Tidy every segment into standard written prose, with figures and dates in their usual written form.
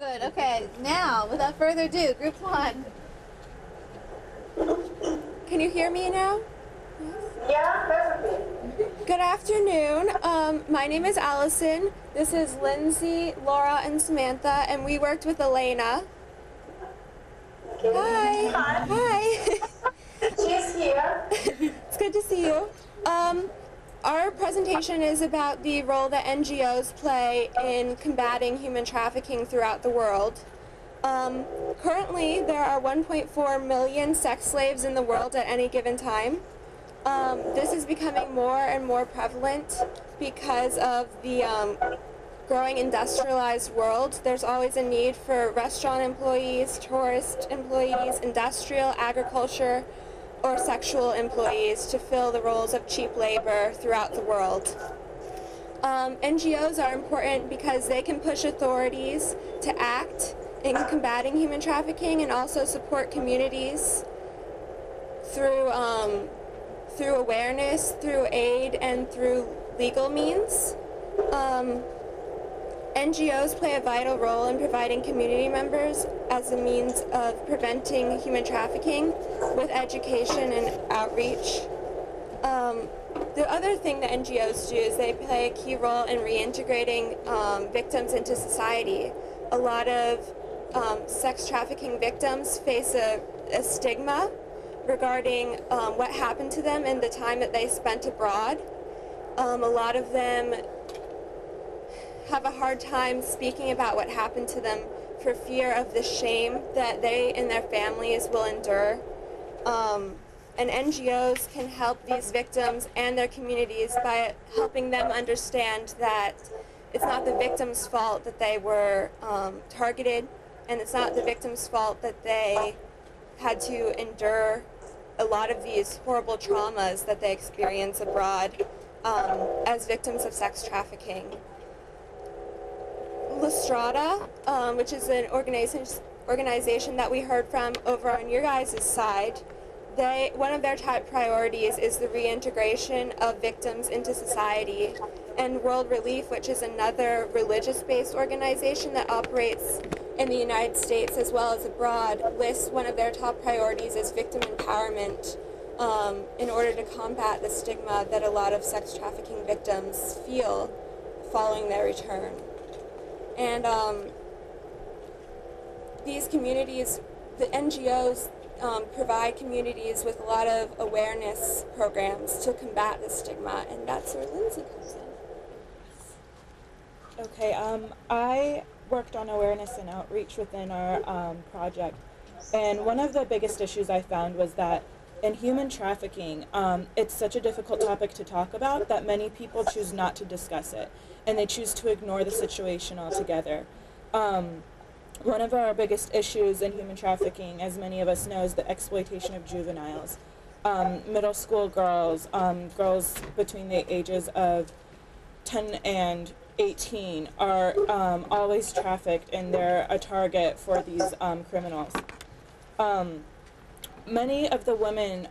We're good. Okay, now, without further ado, group one. Can you hear me now? Yeah, perfectly. Good afternoon. My name is Allison. This is Lindsay, Laura, and Samantha, and we worked with Elena. Okay. Hi. Hi. She's here. It's good to see you. Our presentation is about the role that NGOs play in combating human trafficking throughout the world. Currently, there are 1.4 million sex slaves in the world at any given time. This is becoming more and more prevalent because of the growing industrialized world. There's always a need for restaurant employees, tourist employees, industrial, agriculture, or sexual employees to fill the roles of cheap labor throughout the world. NGOs are important because they can push authorities to act in combating human trafficking and also support communities through awareness, through aid, and through legal means. NGOs play a vital role in providing community members as a means of preventing human trafficking with education and outreach. The other thing that NGOs do is they play a key role in reintegrating victims into society. A lot of sex trafficking victims face a stigma regarding what happened to them and the time that they spent abroad. A lot of them have a hard time speaking about what happened to them for fear of the shame that they and their families will endure. And NGOs can help these victims and their communities by helping them understand that it's not the victim's fault that they were targeted, and it's not the victim's fault that they had to endure a lot of these horrible traumas that they experience abroad as victims of sex trafficking. La Strada, which is an organization that we heard from over on your guys' side, one of their top priorities is the reintegration of victims into society. And World Relief, which is another religious-based organization that operates in the United States as well as abroad, lists one of their top priorities as victim empowerment in order to combat the stigma that a lot of sex trafficking victims feel following their return. And these communities, the NGOs, provide communities with a lot of awareness programs to combat the stigma, and that's where Lindsay comes in. Okay, I worked on awareness and outreach within our project, and one of the biggest issues I found was that in human trafficking, it's such a difficult topic to talk about that many people choose not to discuss it, and they choose to ignore the situation altogether. One of our biggest issues in human trafficking, as many of us know, is the exploitation of juveniles. Middle school girls, girls between the ages of 10 and 18 are always trafficked, and they're a target for these criminals. Many of the women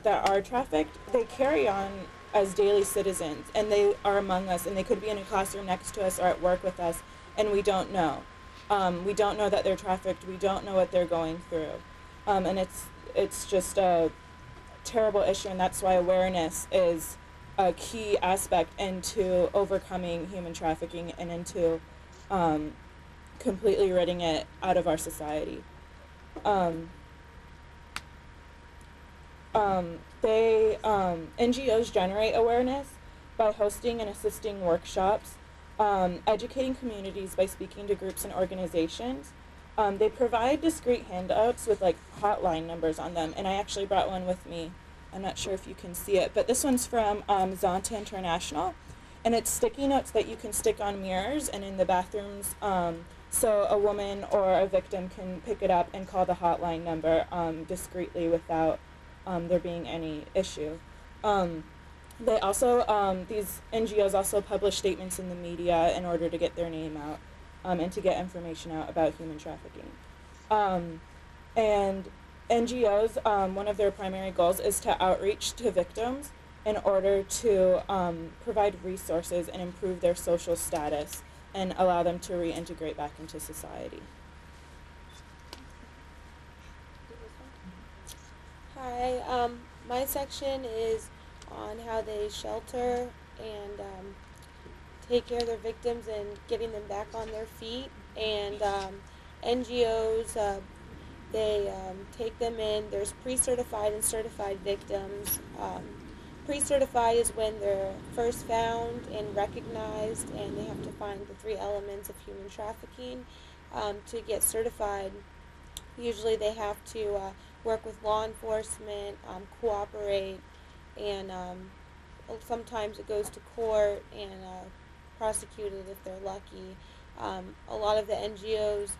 that are trafficked, they carry on as daily citizens, and they are among us, and they could be in a classroom next to us or at work with us, and we don't know. We don't know that they're trafficked. We don't know what they're going through. And it's just a terrible issue, and that's why awareness is a key aspect into overcoming human trafficking and into completely ridding it out of our society. NGOs generate awareness by hosting and assisting workshops, educating communities by speaking to groups and organizations. They provide discrete handouts with like hotline numbers on them, and I actually brought one with me. I'm not sure if you can see it, but this one's from Zonta International, and it's sticky notes that you can stick on mirrors and in the bathrooms, so a woman or a victim can pick it up and call the hotline number discreetly without there being any issue. They also, these NGOs also publish statements in the media in order to get their name out and to get information out about human trafficking. And NGOs, one of their primary goals is to outreach to victims in order to provide resources and improve their social status and allow them to reintegrate back into society. Hi, my section is on how they shelter and take care of their victims and getting them back on their feet. And NGOs, they take them in. There's pre-certified and certified victims. Pre-certified is when they're first found and recognized, and they have to find the 3 elements of human trafficking. To get certified, usually they have to work with law enforcement, cooperate, and sometimes it goes to court and prosecuted if they're lucky. A lot of the NGOs,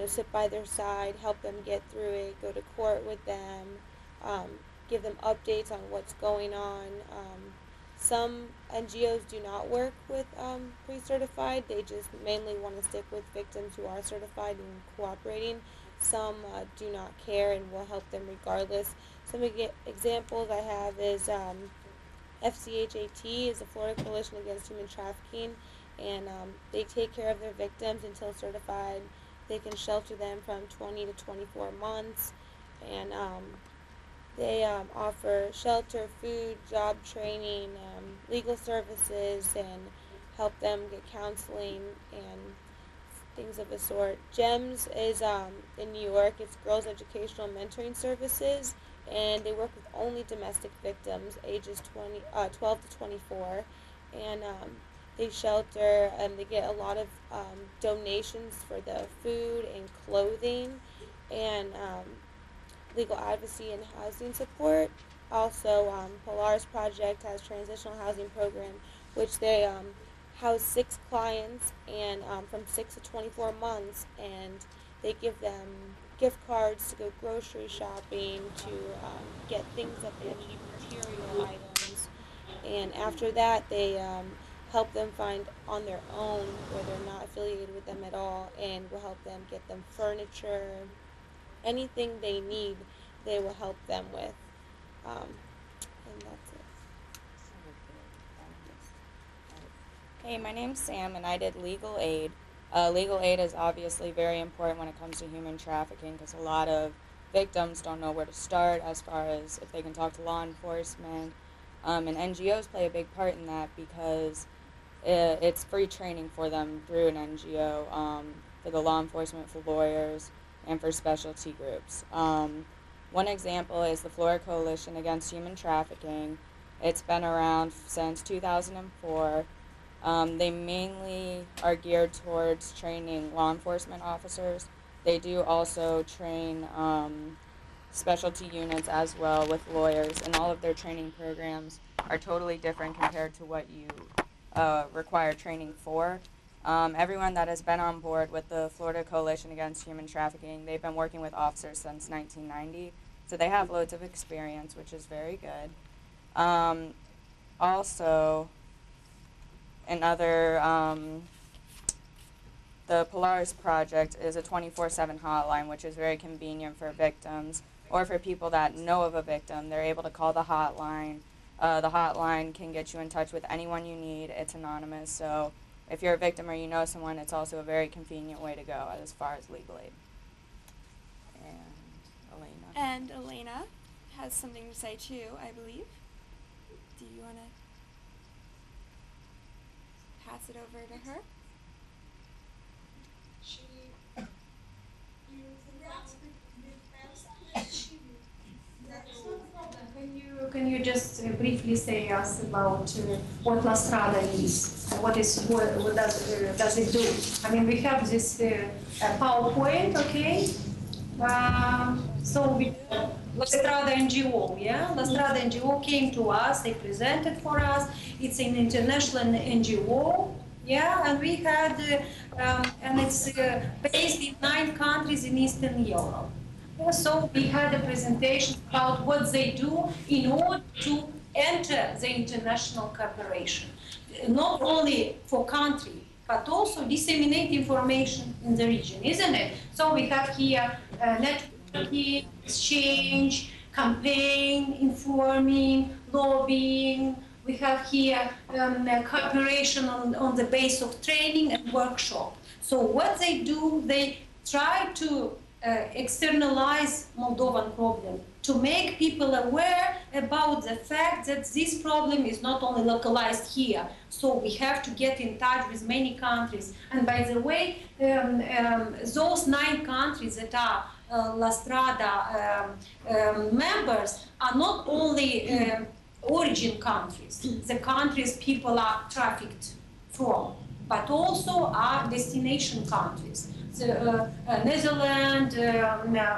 sit by their side, help them get through it, go to court with them, give them updates on what's going on. Some NGOs do not work with pre-certified. They just mainly want to stick with victims who are certified and cooperating. Some do not care and will help them regardless. Some examples I have is FCHAT is the Florida Coalition Against Human Trafficking, and they take care of their victims until certified. They can shelter them from 20 to 24 months, and they offer shelter, food, job training, legal services, and help them get counseling and things of the sort. GEMS is in New York. It's Girls Educational Mentoring Services, and they work with only domestic victims ages 12 to 24, and they shelter, and they get a lot of donations for the food and clothing, and legal advocacy and housing support. Also, Polaris Project has transitional housing program, which they house 6 clients and from 6 to 24 months, and they give them gift cards to go grocery shopping, to get things that they need, material items, and after that they help them find on their own where they're not affiliated with them at all, and will help them get them furniture, anything they need they will help them with, and that's it. Hey, my name's Sam, and I did legal aid. Legal aid is obviously very important when it comes to human trafficking, because a lot of victims don't know where to start as far as if they can talk to law enforcement, and NGOs play a big part in that, because it's free training for them through an NGO, for the law enforcement, for lawyers, and for specialty groups. One example is the Florida Coalition Against Human Trafficking. It's been around since 2004. They mainly are geared towards training law enforcement officers. They do also train specialty units as well with lawyers, and all of their training programs are totally different compared to what you require training for. Everyone that has been on board with the Florida Coalition Against Human Trafficking, they've been working with officers since 1990, so they have loads of experience, which is very good. Also, the Polaris Project is a 24/7 hotline, which is very convenient for victims, or for people that know of a victim. They're able to call the hotline. The hotline can get you in touch with anyone you need. It's anonymous, so if you're a victim or you know someone, it's also a very convenient way to go as far as legal aid. And Elena has something to say too, I believe. Do you want to pass it over to her? Can you just briefly say us about what La Strada is? What does it do? I mean, we have this PowerPoint, okay? So La Strada NGO, yeah? La Strada NGO came to us, they presented for us. It's an international NGO, yeah? And we had, and it's based in 9 countries in Eastern Europe. So we had a presentation about what they do in order to enter the international cooperation, not only for country, but also disseminate information in the region, isn't it? So we have here networking, exchange, campaign, informing, lobbying, We have here cooperation on the base of training and workshop. So what they do, they try to externalize Moldovan problem, to make people aware about the fact that this problem is not only localized here. So we have to get in touch with many countries. And by the way, those 9 countries that are La Strada members are not only origin countries, the countries people are trafficked from, but also are destination countries. The, Netherlands,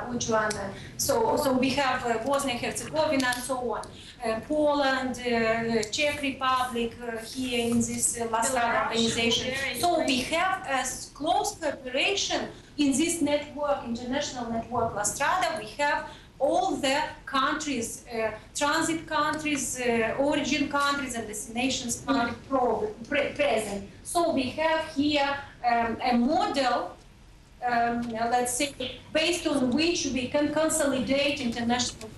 which one? So we have Bosnia-Herzegovina and so on. Poland, Czech Republic here in this La Strada organization. So we have a close cooperation in this network, international network La Strada. We have all the countries, transit countries, origin countries, and destinations present. So we have here a model, let's say, based on which we can consolidate international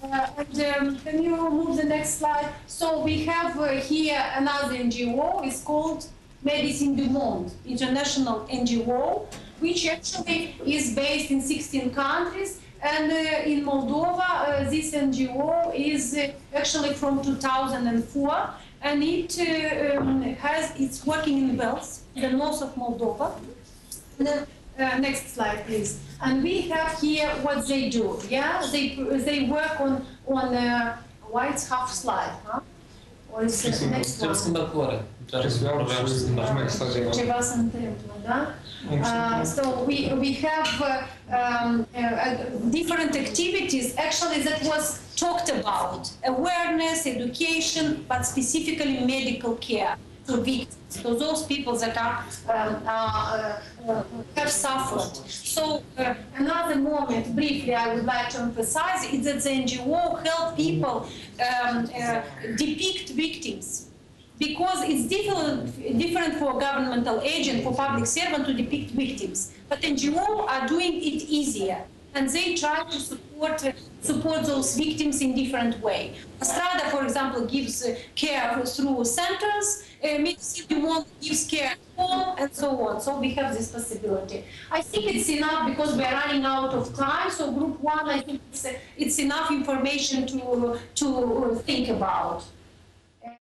cooperation. Can you move the next slide? So we have here another NGO. It's called Medicine du Monde, international NGO, which actually is based in 16 countries. And in Moldova, this NGO is actually from 2004, and it's working in Vels, the north of Moldova. Next slide, please. And we have here what they do. Yeah, they work on why it's half slide, huh? Or is the next one? So we have different activities actually that was talked about: awareness, education, but specifically medical care for victims. So those people that have suffered. So another moment, briefly, I would like to emphasize is that the NGO help people depict victims, because it's different for a governmental agent, for public servant to depict victims. But NGO are doing it easier, and they try to support those victims in different way. Strada, for example, gives care through centers. Medicine du Monde gives care at home, and so on. So we have this possibility. I think it's enough because we're running out of time. So group 1, I think it's enough information to think about.